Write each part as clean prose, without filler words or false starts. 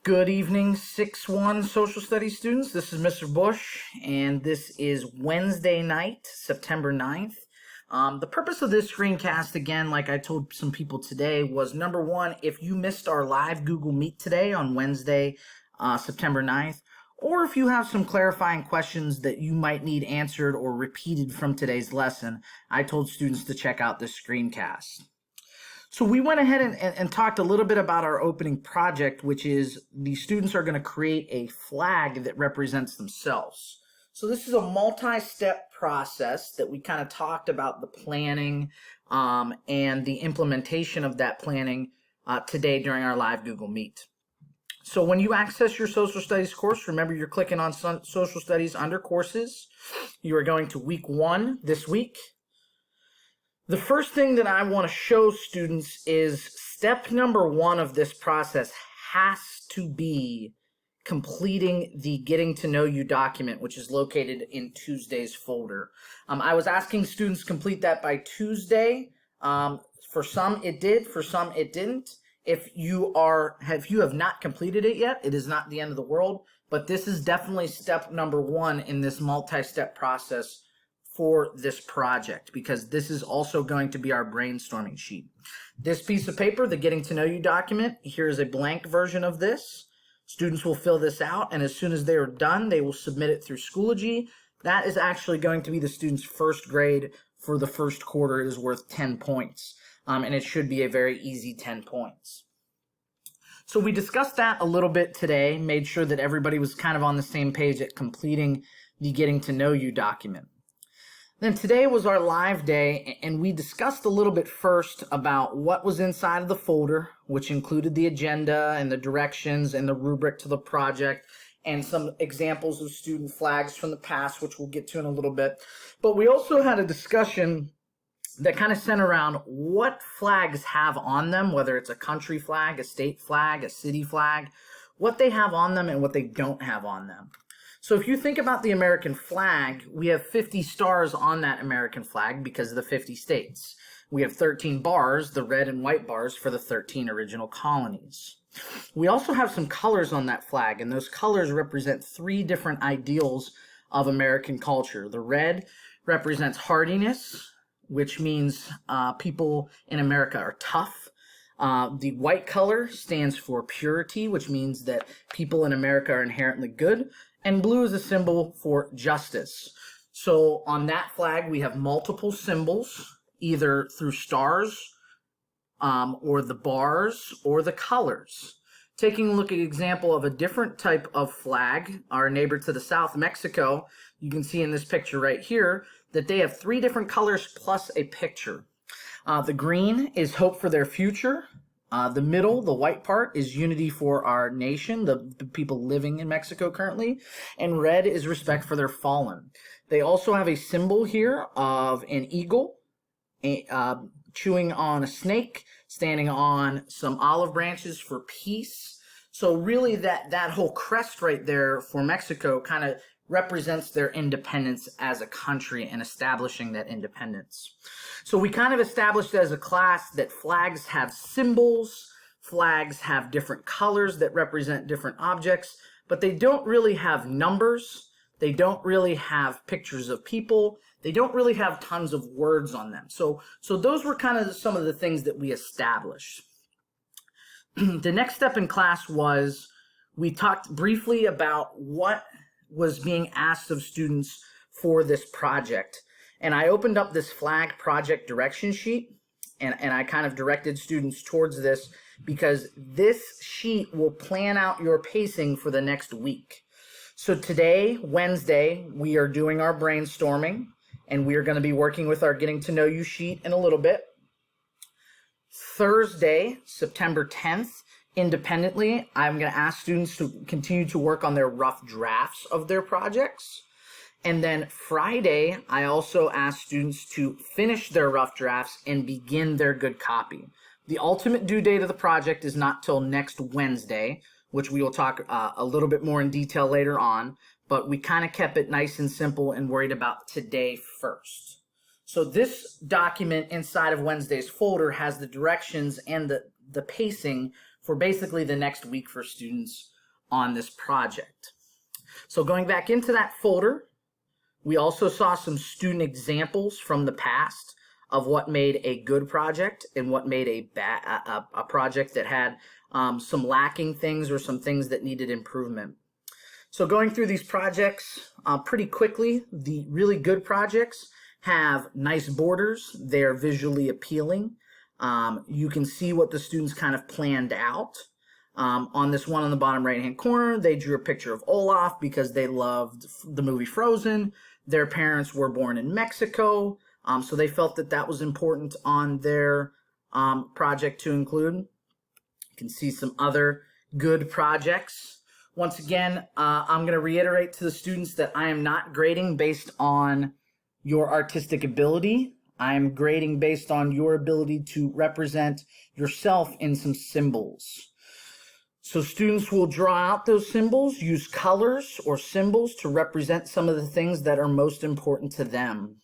Good evening, 6-1 Social Studies students. This is Mr. Bush, and this is Wednesday night, September 9th. The purpose of this screencast, again, like I told some people today, was number one, if you missed our live Google Meet today on Wednesday, September 9th, or if you have some clarifying questions that you might need answered or repeated from today's lesson, I told students to check out this screencast. So we went ahead and talked a little bit about our opening project, which is the students are going to create a flag that represents themselves. So this is a multi-step process that we kind of talked about the planning and the implementation of that planning today during our live Google Meet. So when you access your social studies course, remember you're clicking on social studies under courses. You are going to week 1 this week. The first thing that I want to show students is step number 1 of this process has to be completing the Getting to Know You document, which is located in Tuesday's folder. I was asking students to complete that by Tuesday. For some it did, for some it didn't. If you have not completed it yet, it is not the end of the world, but this is definitely step number 1 in this multi-step process for this project, because this is also going to be our brainstorming sheet. This piece of paper, the Getting to Know You document, here's a blank version of this. Students will fill this out, and as soon as they are done, they will submit it through Schoology. That is actually going to be the student's first grade for the first quarter. It is worth 10 points, and it should be a very easy 10 points. So we discussed that a little bit today, made sure that everybody was kind of on the same page at completing the Getting to Know You document. Then today was our live day, and we discussed a little bit first about what was inside of the folder, which included the agenda and the directions and the rubric to the project and some examples of student flags from the past, which we'll get to in a little bit. But we also had a discussion that kind of centered around what flags have on them, whether it's a country flag, a state flag, a city flag, what they have on them and what they don't have on them. So if you think about the American flag, we have 50 stars on that American flag because of the 50 states. We have 13 bars, the red and white bars, for the 13 original colonies. We also have some colors on that flag, and those colors represent 3 different ideals of American culture. The red represents hardiness, which means people in America are tough. The white color stands for purity, which means that people in America are inherently good. And blue is a symbol for justice. So on that flag, we have multiple symbols, either through stars, or the bars, or the colors. Taking a look at an example of a different type of flag, our neighbor to the south, Mexico, you can see in this picture right here that they have 3 different colors plus a picture. The green is hope for their future. The middle, the white part, is unity for our nation, the people living in Mexico currently, and red is respect for their fallen. They also have a symbol here of an eagle chewing on a snake, standing on some olive branches for peace. So really that whole crest right there for Mexico kind of represents their independence as a country and establishing that independence. So we kind of established as a class that flags have symbols, flags have different colors that represent different objects, but they don't really have numbers, they don't really have pictures of people, they don't really have tons of words on them. So those were kind of some of the things that we established. The next step in class was we talked briefly about what was being asked of students for this project. And I opened up this flag project direction sheet, and I kind of directed students towards this because this sheet will plan out your pacing for the next week. So today, Wednesday, we are doing our brainstorming, and we are going to be working with our Getting to Know You sheet in a little bit. Thursday, September 10th, independently, I'm going to ask students to continue to work on their rough drafts of their projects. And then Friday, I also ask students to finish their rough drafts and begin their good copy. The ultimate due date of the project is not till next Wednesday, which we will talk a little bit more in detail later on, but we kind of kept it nice and simple and worried about today first. So this document inside of Wednesday's folder has the directions and the pacing for basically the next week for students on this project. So going back into that folder, we also saw some student examples from the past of what made a good project and what made a project that had some lacking things or some things that needed improvement. So going through these projects pretty quickly, the really good projects have nice borders. They're visually appealing. You can see what the students kind of planned out. On this one on the bottom right-hand corner, they drew a picture of Olaf because they loved the movie Frozen. Their parents were born in Mexico, so they felt that that was important on their project to include. You can see some other good projects. Once again, I'm going to reiterate to the students that I am not grading based on your artistic ability. I am grading based on your ability to represent yourself in some symbols. So students will draw out those symbols, use colors or symbols to represent some of the things that are most important to them.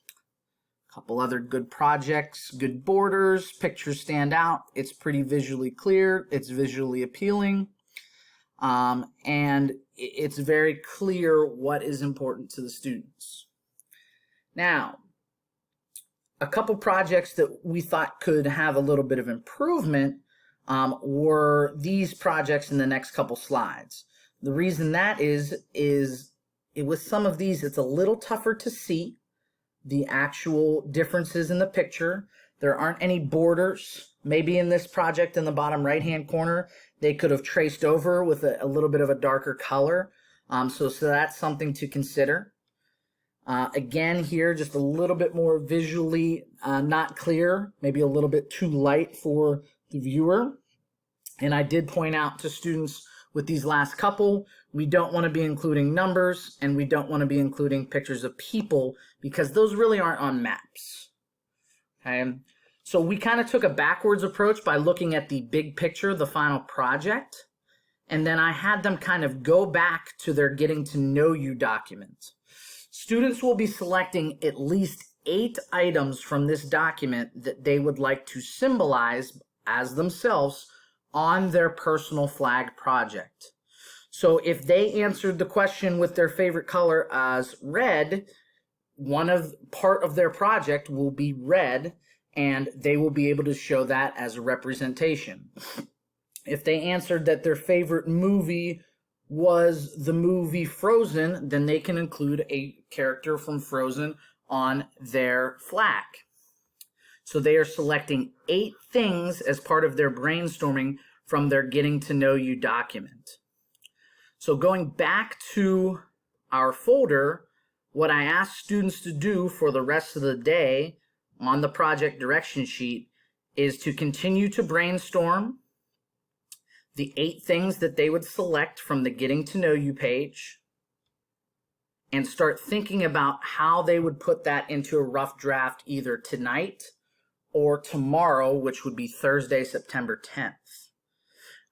A couple other good projects, good borders, pictures stand out. It's pretty visually clear. It's visually appealing. And it's very clear what is important to the students. Now, a couple projects that we thought could have a little bit of improvement were these projects in the next couple slides. The reason that is with some of these, it's a little tougher to see the actual differences in the picture. There aren't any borders. Maybe in this project in the bottom right-hand corner, they could have traced over with a little bit of a darker color. So that's something to consider. Again, here, just a little bit more visually not clear, maybe a little bit too light for the viewer. And I did point out to students with these last couple, we don't want to be including numbers and we don't want to be including pictures of people because those really aren't on maps. Okay, so we kind of took a backwards approach by looking at the big picture, the final project, and then I had them kind of go back to their getting to know you document. Students will be selecting at least 8 items from this document that they would like to symbolize as themselves on their personal flag project. So if they answered the question with their favorite color as red, part of their project will be red, and they will be able to show that as a representation. If they answered that their favorite movie was the movie Frozen, then they can include a character from Frozen on their flag. So they are selecting 8 things as part of their brainstorming from their Getting to Know You document. So going back to our folder, what I asked students to do for the rest of the day on the project direction sheet is to continue to brainstorm the 8 things that they would select from the Getting to Know You page and start thinking about how they would put that into a rough draft either tonight or tomorrow, which would be Thursday, September 10th.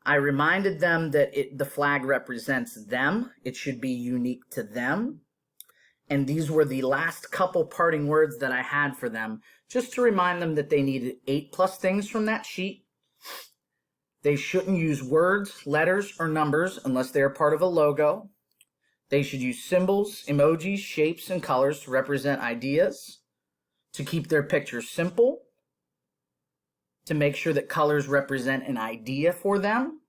I reminded them that the flag represents them. It should be unique to them. And these were the last couple parting words that I had for them, just to remind them that they needed 8+ things from that sheet. They shouldn't use words, letters, or numbers unless they are part of a logo. They should use symbols, emojis, shapes, and colors to represent ideas, to keep their pictures simple, to make sure that colors represent an idea for them,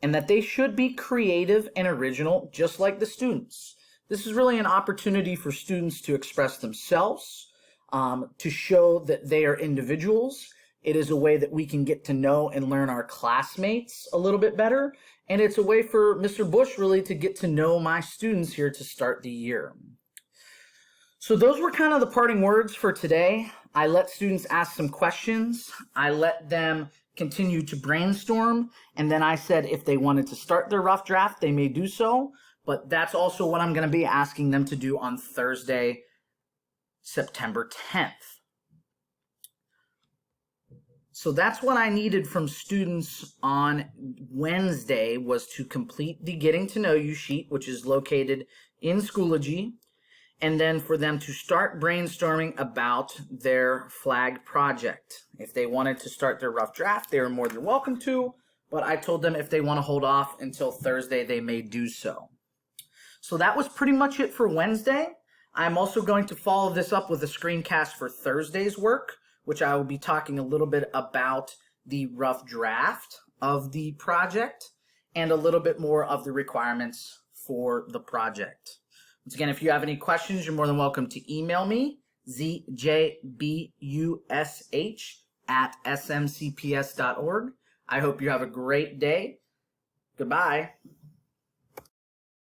and that they should be creative and original, just like the students. This is really an opportunity for students to express themselves, to show that they are individuals. It is a way that we can get to know and learn our classmates a little bit better, and it's a way for Mr. Bush really to get to know my students here to start the year. So those were kind of the parting words for today. I let students ask some questions. I let them continue to brainstorm. And then I said if they wanted to start their rough draft, they may do so. But that's also what I'm going to be asking them to do on Thursday, September 10th. So that's what I needed from students on Wednesday, was to complete the Getting to Know You sheet, which is located in Schoology, and then for them to start brainstorming about their flag project. If they wanted to start their rough draft, they were more than welcome to, but I told them if they want to hold off until Thursday, they may do so. So that was pretty much it for Wednesday. I'm also going to follow this up with a screencast for Thursday's work, which I will be talking a little bit about the rough draft of the project and a little bit more of the requirements for the project. Once again, if you have any questions, you're more than welcome to email me, zjbush@smcps.org. I hope you have a great day. Goodbye.